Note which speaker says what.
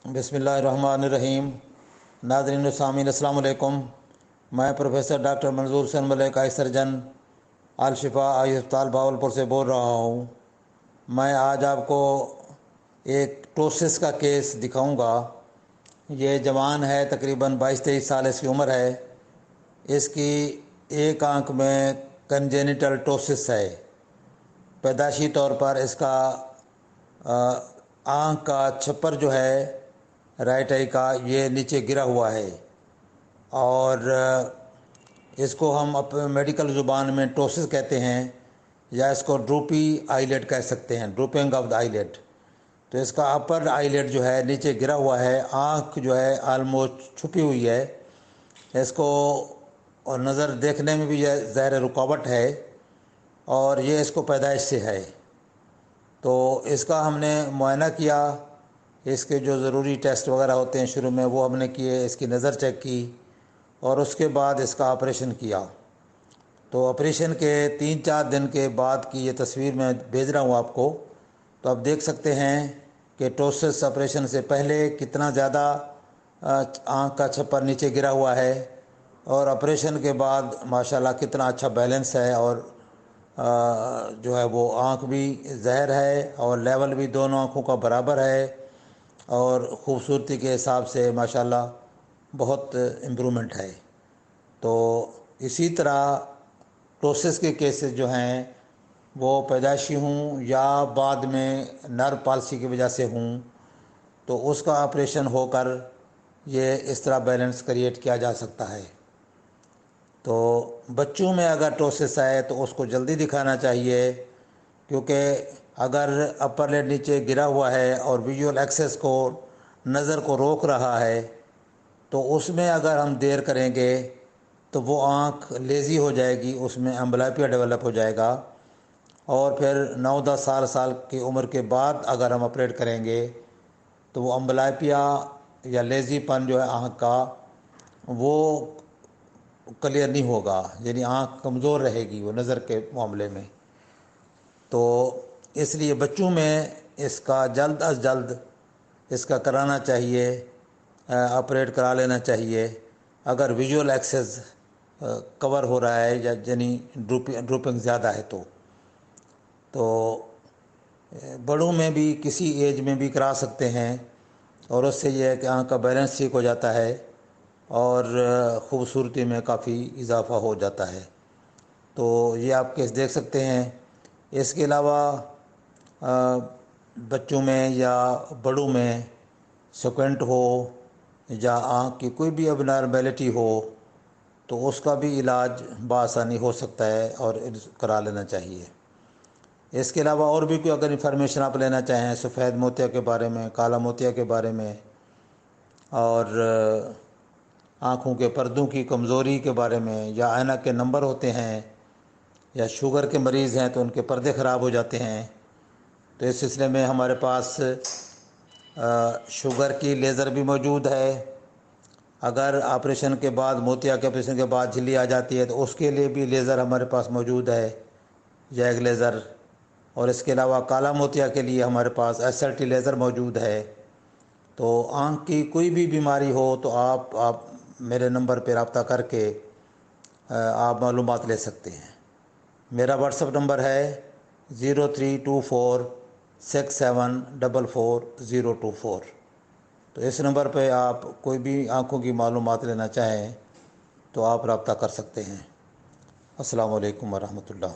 Speaker 1: बिस्मिल्लाहिर्रहमानिर्रहीम। नाज़रीन सामीन अस्सलाम वालेकुम। मैं प्रोफेसर डॉक्टर मंजूर हुसैन मलिक, आई सर्जन, अल शिफा आई अस्पताल भावलपुर से बोल रहा हूँ। मैं आज आपको एक टोसिस का केस दिखाऊंगा। ये जवान है, तकरीबन 22-23 साल इसकी उम्र है। इसकी एक आंख में कंजेनिटल टोसिस है। पैदाशी तौर पर इसका आंख का छप्पर जो है राइट आई का, ये नीचे गिरा हुआ है और इसको हम अपने मेडिकल ज़ुबान में टोसिस कहते हैं, या इसको ड्रूपी आईलेट कह सकते हैं, ड्रूपिंग ऑफ द आईलेट। तो इसका अपर आईलेट जो है नीचे गिरा हुआ है, आंख जो है आलमोस्ट छुपी हुई है इसको, और नज़र देखने में भी यह ज़ाहिर रुकावट है, और ये इसको पैदाइश से है। तो इसका हमने मुआयना किया, इसके जो ज़रूरी टेस्ट वगैरह होते हैं शुरू में वो हमने किए, इसकी नज़र चेक की और उसके बाद इसका ऑपरेशन किया। तो ऑपरेशन के 3-4 दिन के बाद की ये तस्वीर मैं भेज रहा हूँ आपको। तो आप देख सकते हैं कि टोसिस ऑपरेशन से पहले कितना ज़्यादा आँख का छप्पर नीचे गिरा हुआ है, और ऑपरेशन के बाद माशाल्लाह कितना अच्छा बैलेंस है, और जो है वो आँख भी ज़ाहिर है और लेवल भी दोनों आँखों का बराबर है, और ख़ूबसूरती के हिसाब से माशाल्लाह बहुत इम्प्रूवमेंट है। तो इसी तरह टोसिस के केसेस जो हैं वो पैदाइशी हूँ या बाद में नर्व पॉलिसी की वजह से हूँ, तो उसका ऑपरेशन होकर ये इस तरह बैलेंस क्रिएट किया जा सकता है। तो बच्चों में अगर टोसिस है तो उसको जल्दी दिखाना चाहिए, क्योंकि अगर अपर लिड नीचे गिरा हुआ है और विजुअल एक्सेस को, नज़र को रोक रहा है, तो उसमें अगर हम देर करेंगे तो वो आँख लेज़ी हो जाएगी, उसमें एम्बलाइपिया डेवलप हो जाएगा, और फिर 9-10 साल की उम्र के बाद अगर हम ऑपरेट करेंगे तो वो एम्बलाइपिया या लेज़ीपन जो है आँख का, वो क्लियर नहीं होगा, यानी आँख कमज़ोर रहेगी वो नज़र के मामले में। तो इसलिए बच्चों में इसका जल्द अज जल्द इसका कराना चाहिए, ऑपरेट करा लेना चाहिए अगर विजुअल एक्सेस कवर हो रहा है, या यानी ड्रूपिंग ज़्यादा है तो बड़ों में भी किसी एज में भी करा सकते हैं, और उससे यह है कि आँख का बैलेंस ठीक हो जाता है और ख़ूबसूरती में काफ़ी इजाफ़ा हो जाता है। तो ये आप केस देख सकते हैं। इसके अलावा बच्चों में या बड़ों में स्क्वेंट हो या आँख की कोई भी अबनॉर्मेलिटी हो तो उसका भी इलाज बआसानी हो सकता है और करा लेना चाहिए। इसके अलावा और भी कोई अगर इन्फॉर्मेशन आप लेना चाहें सफ़ेद मोतिया के बारे में, काला मोतिया के बारे में, और आँखों के पर्दों की कमज़ोरी के बारे में, या ऐनक के नंबर होते हैं, या शुगर के मरीज़ हैं तो उनके पर्दे ख़राब हो जाते हैं, तो इस सिलसिले में हमारे पास शुगर की लेज़र भी मौजूद है। अगर ऑपरेशन के बाद, मोतिया के ऑपरेशन के बाद झिल्ली आ जाती है तो उसके लिए भी लेज़र हमारे पास मौजूद है, जैग लेज़र। और इसके अलावा काला मोतिया के लिए हमारे पास SLT लेज़र मौजूद है। तो आँख की कोई भी बीमारी हो तो आप मेरे नंबर पर रब्ता करके आप मालूमात ले सकते हैं। मेरा व्हाट्सएप नंबर है 032467444024। तो इस नंबर पे आप कोई भी आँखों की मालूमात लेना चाहें तो आप रब्ता कर सकते हैं। अस्सलाम वालेकुम वरहमतुल्लाह।